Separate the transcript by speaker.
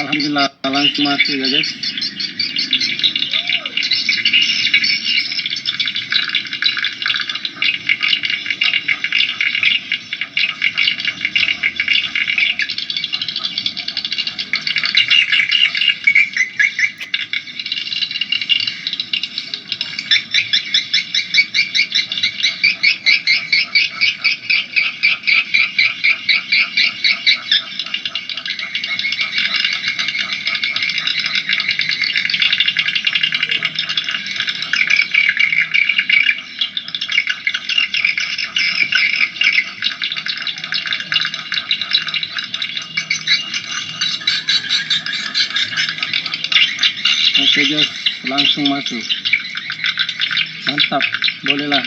Speaker 1: Alhamdulillah langsung masuk ya guys. Oke guys, langsung masuk. Mantap, bolehlah.